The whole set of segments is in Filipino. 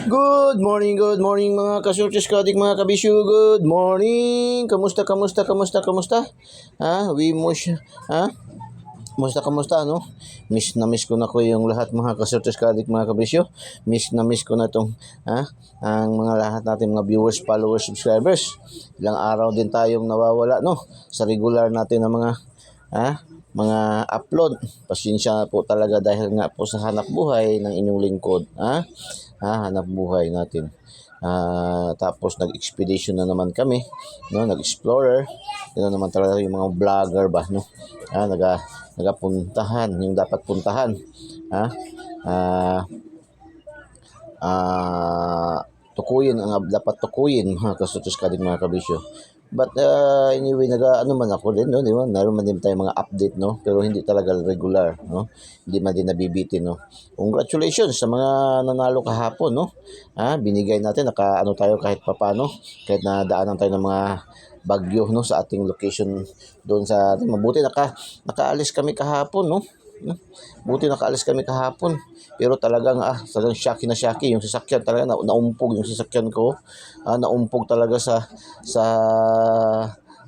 Good morning mga kasurtis kadik mga kabisyo. Good morning. Kamusta? Ha? Kamusta, no? Miss na miss ko na ko yung lahat mga kasurtis kadik mga kabisyo. Miss na miss ko na tong, ang mga lahat natin mga viewers, followers, subscribers. Ilang araw din tayong nawawala, no? Sa regular natin na mga upload. Pasensya na po talaga dahil nga po sa hanap buhay ng inyong lingkod, hanap buhay natin. Tapos nag-expedition na naman kami, no, nag-explorer. Ito naman talaga yung mga vlogger ba, no? Nagapuntahan yung dapat puntahan. Tukuyin ang dapat tukuyin mga kasutos kadig mga kabisyo. But anyway, ano man ako din, no, di ba? Naroon man din tayong mga update, no, pero hindi talaga regular, no. Hindi man din nabibitin, no. Congratulations sa mga nanalo kahapon, no. Binigay natin, nakaano tayo kahit papano, kahit nadaanan tayo ng mga bagyo, no, sa ating location doon sa mabuti nakaalis kami kahapon, no. Buti nakaalis kami kahapon. Pero talagang shocky yung sasakyan talaga naumpog yung sasakyan ko. Naumpog talaga sa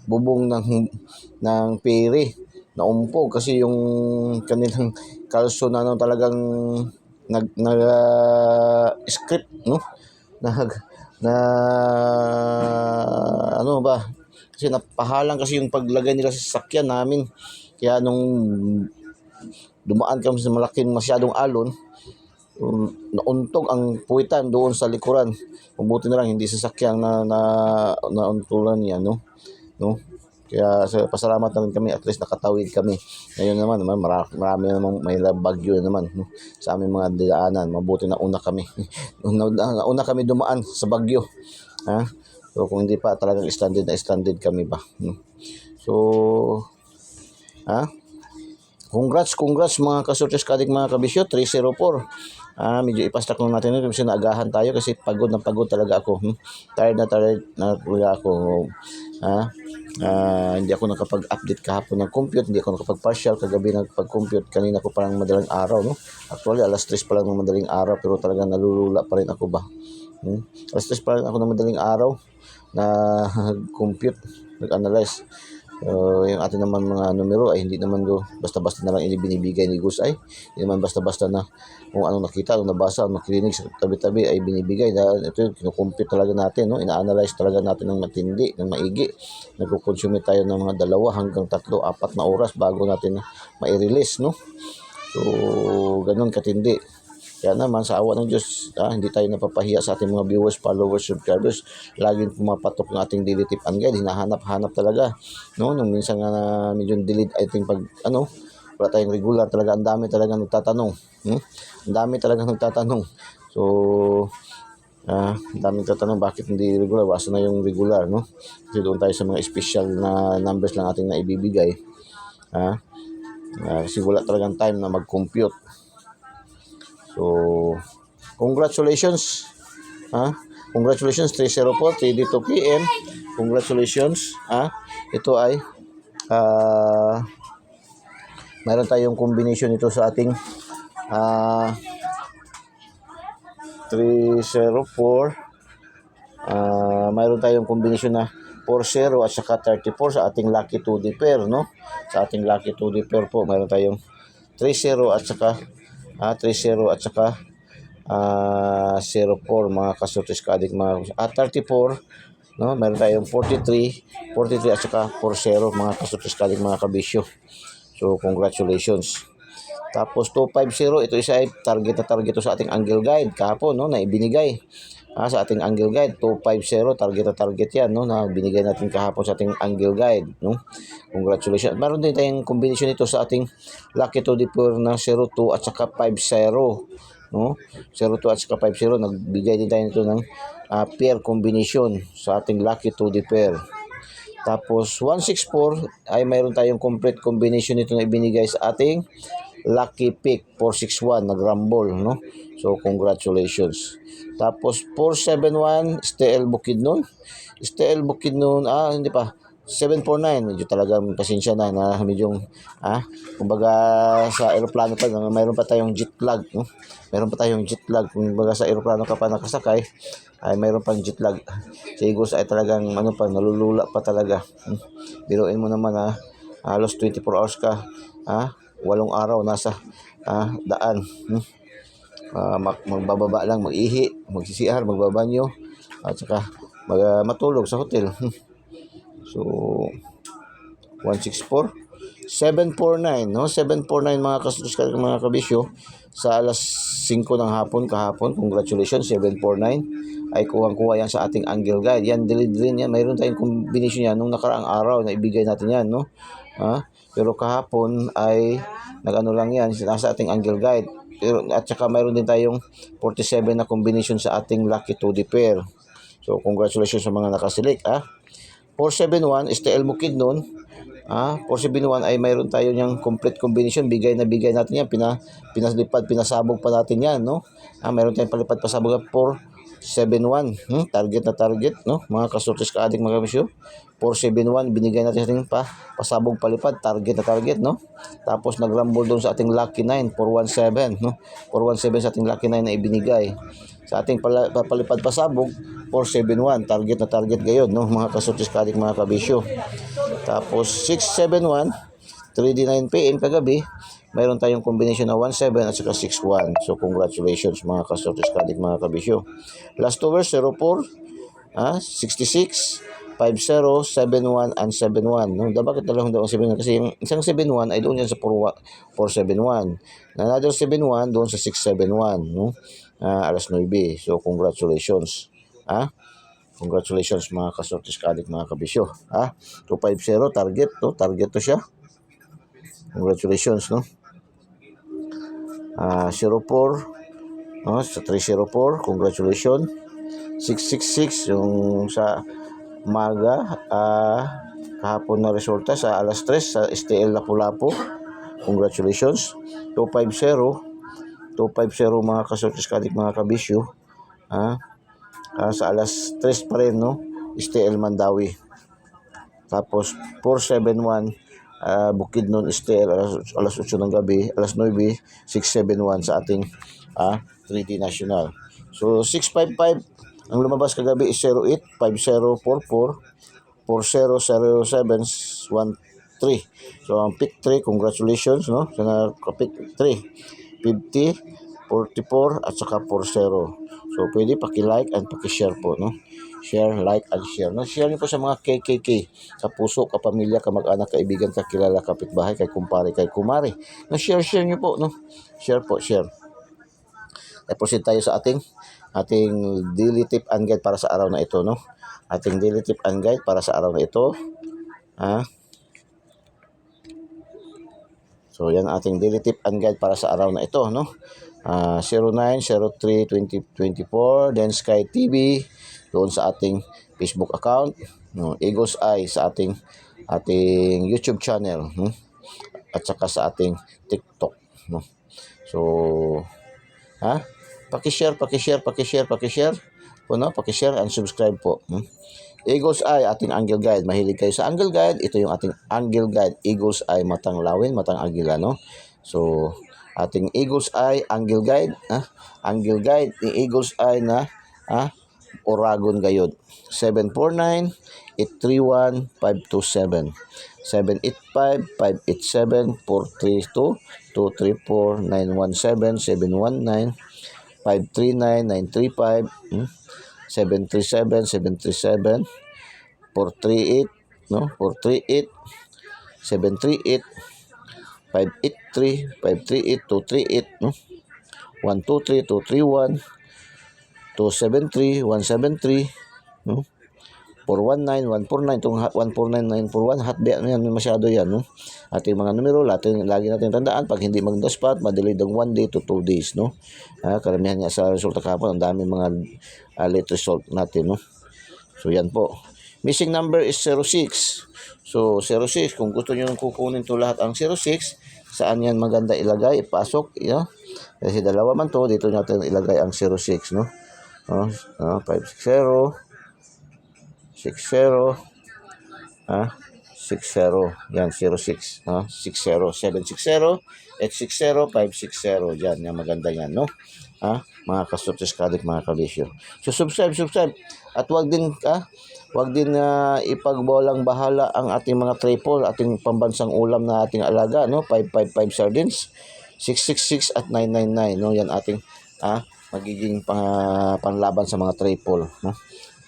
bubong ng ferry. Naumpog kasi yung kanilang kalso na talagang script, no? Ano ba? Kasi napahalang kasi yung paglagay nila sa sasakyan namin. Kaya nung dumaan kami sa masyadong alon, nauntog ang puwitan doon sa likuran. Mabuti na lang hindi sasakyan na nauntulan niya, no? Kaya pasalamat naman kami, at least nakatawid kami. Ngayon naman marami namang may bagyo naman, no? Sa aming mga daanan. Mabuti na una kami. Una kami dumaan sa bagyo. So kung hindi pa talagang stranded kami ba, no? So Congrats mga kasurtis kadik mga kabisyo. 304. Medyo ipastak lang natin ito kasi naagahan tayo kasi pagod talaga ako. Tired na talaga ako. Hindi ako nakapag-update kahapon ng compute, hindi ako nakapag-partial kagabi nagpag-compute. Kanina ko parang madaling araw, no? Actually, alas 3 pa lang ng madaling araw, pero talagang nalulula pa rin ako ba. Alas 3 pa lang ako ng madaling araw na compute, nag-analyze. Yung atin naman mga numero ay hindi naman basta-basta na lang binibigay ni Gus ay. Hindi naman basta-basta na kung anong nakita, anong nabasa, anong nakinig sa tabi-tabi ay binibigay. Dahil ito yung kinukumpute talaga natin, no? Ina-analyze talaga natin ng matindi, ng maigi. Nagkukonsume tayo ng mga 2 hanggang 3, 4 na oras bago natin mai-release, no? So, ganun katindi. Kaya naman sa awa ng Diyos, hindi tayo napapahiya sa ating mga viewers, followers, subscribers. Laging pumapatok ng ating daily tip and guide. Hinahanap talaga, no? Nung minsan nga medyo delayed ating wala tayong regular talaga. Ang dami talaga nagtatanong. Ang dami talaga nagtatanong. So, ang daming tatanong bakit hindi regular, wasa na yung regular, no? Kasi doon tayo sa mga special na numbers lang ating naibibigay. Kasi wala talagang time na mag-compute. So, congratulations. Congratulations 304 3:02 PM. Congratulations. Ito ay mayroon tayong combination ito sa ating 304. Mayroon tayong combination na 40 at saka 34 sa ating lucky 2D pair, no? Sa ating lucky 2D pair po, mayroon tayong 30 at saka 04 mga kasurtis kadik mga 34, no? Meron tayong 43 at saka 40 mga kasurtis kadik mga kabisyo. So congratulations. Tapos 250, ito isa ay target to sa ating angle guide kahapon, no, na ibinigay. Sa ating angle guide 250, target yan, no, na binigay natin kahapon sa ating angle guide, no. Congratulations. Meron din tayong combination nito sa ating lucky to the poor na 02 at saka 50, no. 02 at saka 50, nagbigay din tayo nito ng pair combination sa ating lucky to the pair. Tapos 164 ay mayroon tayong complete combination nito na ibinigay sa ating lucky pick 461 nagrumble, no. So congratulations. Tapos 471 STL Bukidnon, hindi pa 749, medyo talagang pasensya na medyo kumbaga sa eroplano pa mayroon pa tayong jet lag, no? Mayroon pa tayong jet lag, kumbaga sa eroplano ka pa nakasakay ay mayroon pang jet lag. Si Eagles ay talagang nalulula pa talaga. Biruin mo naman halos 24 hours ka, 8 araw nasa daan. Magbababa lang, mag-ihi, magsisihar, magbabanyo, at saka matulog sa hotel. So 164 749, no? 749 mga mga kabisyo sa alas 5 ng hapon kahapon. Congratulations, 749 ay kuwang-kuha yan sa ating Angle Guide. Yan, delete yan. Mayroon tayong combination yan nung nakaraang araw na ibigay natin yan, no? Pero kahapon ay nag-ano lang yan, nasa ating Angle Guide. Pero, at saka mayroon din tayong 47 na combination sa ating Lucky 2D pair. So congratulations sa mga nakasilik. 471 STL Bukid noon. 471 ay mayroon tayo niyang complete combination. Bigay natin yan. Pinalipad, pinasabog pa natin yan, no? Mayroon tayong palipad pasabog 471. Target na target, no? Mga kasortes ka-addict mga kabisyo. 471 binigay natin sa ating pasabog palipad, target na target, no? Tapos nagrumble doon sa ating Lucky 9, 417, no? 417 sa ating Lucky 9 na ibinigay. Sa ating palipad pasabog 471, target na target gayon, no? Mga kasortes ka-addict mga kabisyo. Tapos 671 3D9 PM kagabi, mayroon tayong combination na 17 at saka 61. So congratulations mga kasortes ka-addict mga kabisyo. Last overs 04 66 50, 71 and 71. No? Bakit dalawang daw ang 71? Kasi yung isang 71 ay doon yan sa 471. Another 71 doon sa 671. No? Alas 9. So congratulations. Congratulations mga kasortes ka-addict mga kabisyo. 250 target to. Target to siya. Congratulations, no? 04 sa 304. Congratulations. 666 yung sa umaga kahapon na resulta sa alas 3 sa STL Lapu-Lapu. Congratulations. 250 mga kasortes ka-addict mga kabisyo. Sa alas 3 pa rin, no? STL Mandawi. Tapos 471 Bukid nun STL alas 8 ng gabi, alas 9 671 sa ating 3D National. So 655 ang lumabas kagabi is 08 5044 400713. So ang pick 3, congratulations, no? Sa pick 3 50 44 at saka 40. So pwede paki-like and paki-share po, no? Share, like, and share. No? Share niyo po sa mga KKK, kapuso, kapamilya, kamag-anak, kaibigan, kakilala, kapitbahay, kay kumpare, kay kumare. No, share niyo po, no? Share po, share. Proceed tayo sa ating daily tip and guide para sa araw na ito, no? Ating daily tip and guide para sa araw na ito. So, yan ating daily tip and guide para sa araw na ito, no? 0903-2024, then Sky TV, doon sa ating Facebook account, no? Eagles Eye sa ating YouTube channel, at saka sa ating TikTok, no? So, paki-share po, no? Paki-share and subscribe po. Eagles Eye, ating Angle Guide. Mahilig kayo sa Angle Guide, ito yung ating Angle Guide. Eagles Eye, matang lawin, matang agila, no? So, ating Eagles Eye Angle Guide, Angle Guide ni Eagles Eye na Oragon Gayod. 749-831-527 785-587-432-234-917-719-539-935 737-737 438, no? 438 738 583-538-238, no? 123-231-273-173, no? 419-149, itong 149-941, hotbit yan, masyado yan, no? Ating mga numero, lagi natin tandaan, pag hindi mag-spot, madelayed ng 1 day to 2 days, no? Karamihan niya sa resulta kahapon, ang dami mga late result natin, no? So, yan po. Missing number is 06. So, 06, kung gusto nyo kukunin to lahat ang 06, saan yan maganda ilagay, ipasok, kasi dalawa man to, dito natin ilagay ang 06, no? 560, 60, 60. Yan, 06. Ha? 60. 760, 860, 560. Yan, yan maganda yan, no? Ha? Mga ka-Sortes Kadik, mga kabisyo. So, subscribe. At wag din ipagbolang bahala ang ating mga triple, ating pambansang ulam na ating alaga, no? 555 sardines, 666 at 999, no? Yan ating magiging panlaban sa mga triple, no?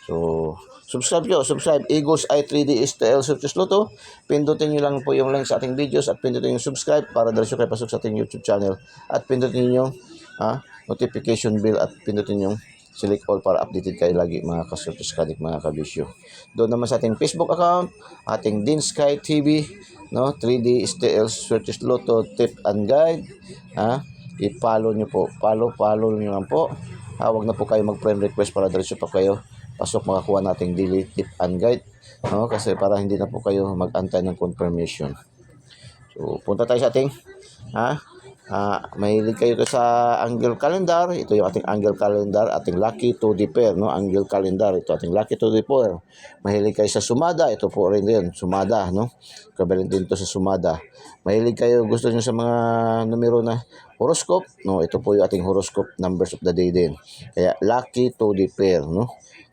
So, subscribe. Eagles Eye 3D STL Sortes Loto. Pindutin nyo lang po yung link sa ating videos at pindutin yung subscribe para diretso kayo pasok sa ating YouTube channel. At pindutin yung notification bell at pindutin yung select all para updated kayo lagi, mga ka-Sortes Kadik, mga kabisyo. Doon naman sa ating Facebook account, ating Dinsky TV, no? 3D STL Sortes Loto tip and guide. I-follow nyo po. Follow nyo lang po. Huwag na po kayo mag-friend request para diretso pa kayo pasok makakuha nating daily tip and guide, no? Kasi para hindi na po kayo mag-antay ng confirmation. So, punta tayo sa ating mahilig kayo sa angle calendar. Ito yung ating angle calendar, ating lucky to the pair, no? Angle calendar, ito ating lucky to the pair. Mahilig kayo sa sumada, ito po rin din sumada, no? Kabilang din to sa sumada. Mahilig kayo, gusto niyo sa mga numero na horoscope, no? Ito po yung ating horoscope numbers of the day din. Kaya lucky to the pair, no?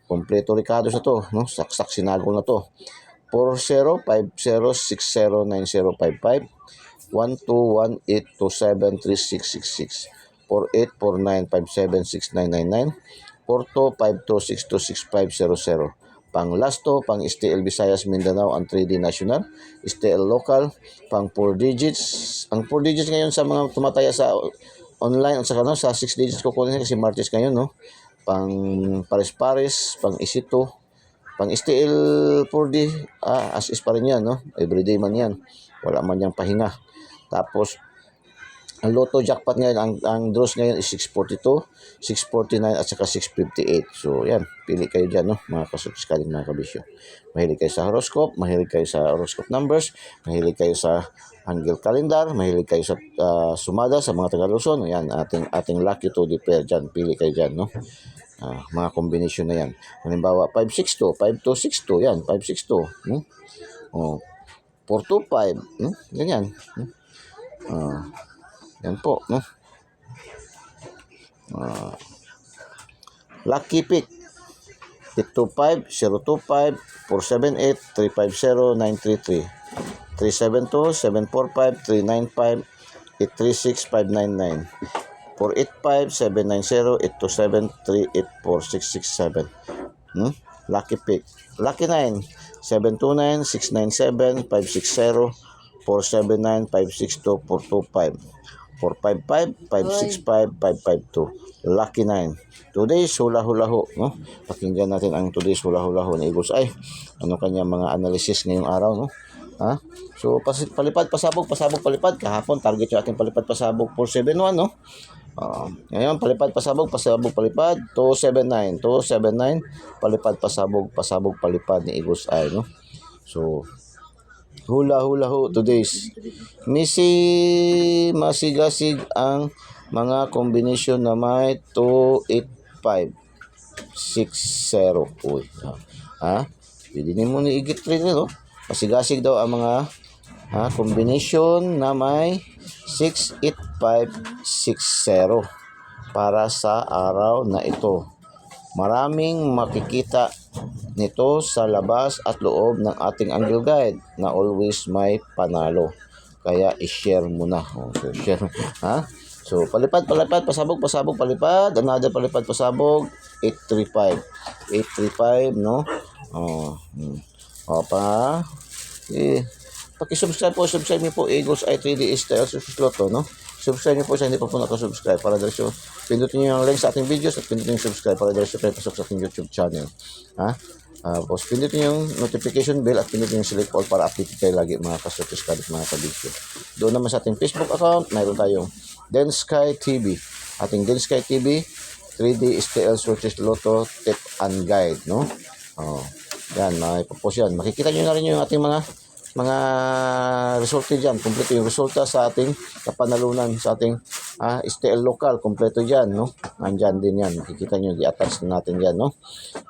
Kompleto Ricardo sa to, no? Saksak sinagol na to. 4050609055, 1218273666, 4849576999, 4252626500. Pang Lasto, pang STL Visayas Mindanao ang 3D National, STL Local, pang 4 digits. Ang 4 digits ngayon sa mga tumataya sa online at saka sa 6 digits ko kunin kasi Martes ngayon, no? Pang pares-pares, pang isito, pang STL 4D, as is pa rin yan, no? Everyday man yan. Wala man yang pahinga. Tapos, ang Lotto jackpot ngayon, ang draws ngayon is 642, 649 at saka 658. So, yan. Pili kayo dyan, no? Mga ka-Sortes Kadik, mga kabisyo. Mahilig kayo sa horoscope, mahilig kayo sa horoscope numbers, mahilig kayo sa angle calendar, mahilig kayo sa sumada sa mga Taga-Luzon. Yan, ating lucky to the pair dyan. Pili kayo dyan, no? Mga combination na yan. Halimbawa, 562, 5262, yan, 562. 425, ganyan. Yan po, no? Lucky pick, 825, 025, 478, 350, 933, 372, 745, 395, 836, 599, 485, 790, 827, 384, 667. Lucky pick. Lucky 9, 729, 697, 560, 479, 562, 425, 455, 565, 552. Lucky 9. Today's hula-hula-ho, no? Pakinggan natin ang today's hula-hula-ho ni Eagles Eye. Ano kanya mga analysis ngayong araw, no? So, palipad, pasabog, palipad. Kahapon, target yung ating palipad, pasabog, 471, no? Ngayon, palipad, pasabog, palipad, 279, palipad, pasabog, palipad ni Eagles Eye, no? So, hula-hula-ho today's. Masigasig ang mga combination na may 285, 60. Uy, pwede mo ni igit rin, no? Masigasig daw ang mga combination na may 68560 para sa araw na ito. Maraming makikita nito sa labas at loob ng ating angle guide na always may panalo. Kaya i-share mo na. Okay, share. So, palipad, pasabog, palipad. Another palipad, pasabog, 835, no? Paki-subscribe niyo po Eagles Eye 3D STL Sortes Loto, no? Subscribe niyo po sa hindi pa po nakasubscribe para diretso pindutin niyo yung link sa ating videos at pindutin yung subscribe para diretso kayo pasok sa ating YouTube channel. Tapos pindutin yung notification bell at pindutin yung select all para update kayo lagi, mga ka-Sortes Kadik, mga kabisyo. Doon naman sa ating Facebook account, mayroon tayong Dinsky TV. Ating Dinsky TV 3D STL Sortes Loto tip and guide, no? Yan, may post yan. Makikita nyo na rin yung ating mga resulta dyan. Kompleto yung resulta sa ating kapanalunan sa ating STL local. Kompleto dyan, no? Andyan din yan. Makikita nyo, i-attach na natin dyan, no?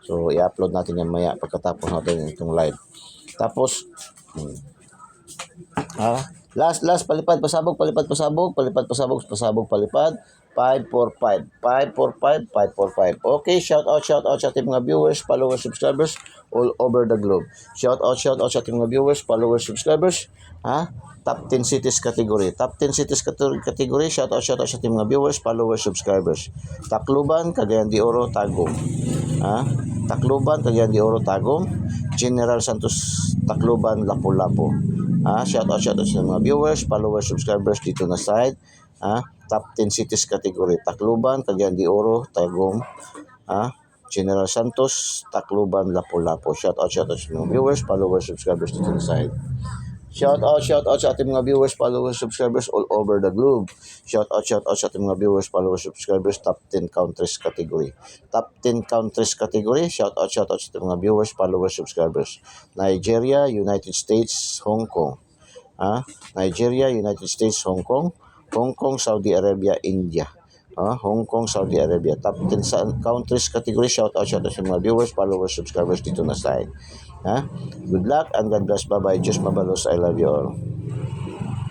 So, i-upload natin yan maya pagkatapos natin itong live. Tapos, Last, palipad, pasabog, palipad, pasabog, palipad, pasabog, pasabog, palipad. 545, 545, 545. Okay, shout out sa ating mga viewers, followers, subscribers all over the globe. Shout out sa ating mga viewers, followers, subscribers. Top 10 cities category. Top 10 cities category. Shout out sa ating mga viewers, followers, subscribers. Tacloban, Cagayan de Oro, Tagum. Tacloban, Cagayan de Oro, Tagum. General Santos, Tacloban, Lapu-Lapu. Shout out sa mga viewers, followers, subscribers dito na side. Top 10 cities category. Tacloban, Cagayan de Oro, Tagum. General Santos, Tacloban, Lapu-Lapu. Shout out sa mga viewers, followers, subscribers dito na side. Shout out sa ating mga viewers, followers, subscribers all over the globe. Shout out sa ating mga viewers, followers, subscribers top 10 countries category. Top 10 countries category. Shout out sa ating mga viewers, followers, subscribers. Nigeria, United States, Hong Kong. Nigeria, United States, Hong Kong. Hong Kong, Saudi Arabia, India. Hong Kong, Saudi Arabia. Top 10 countries category. Shout out sa mga viewers, followers, subscribers dito na side. Good luck and God bless. Bye-bye. Diyos mabalos. I love you all.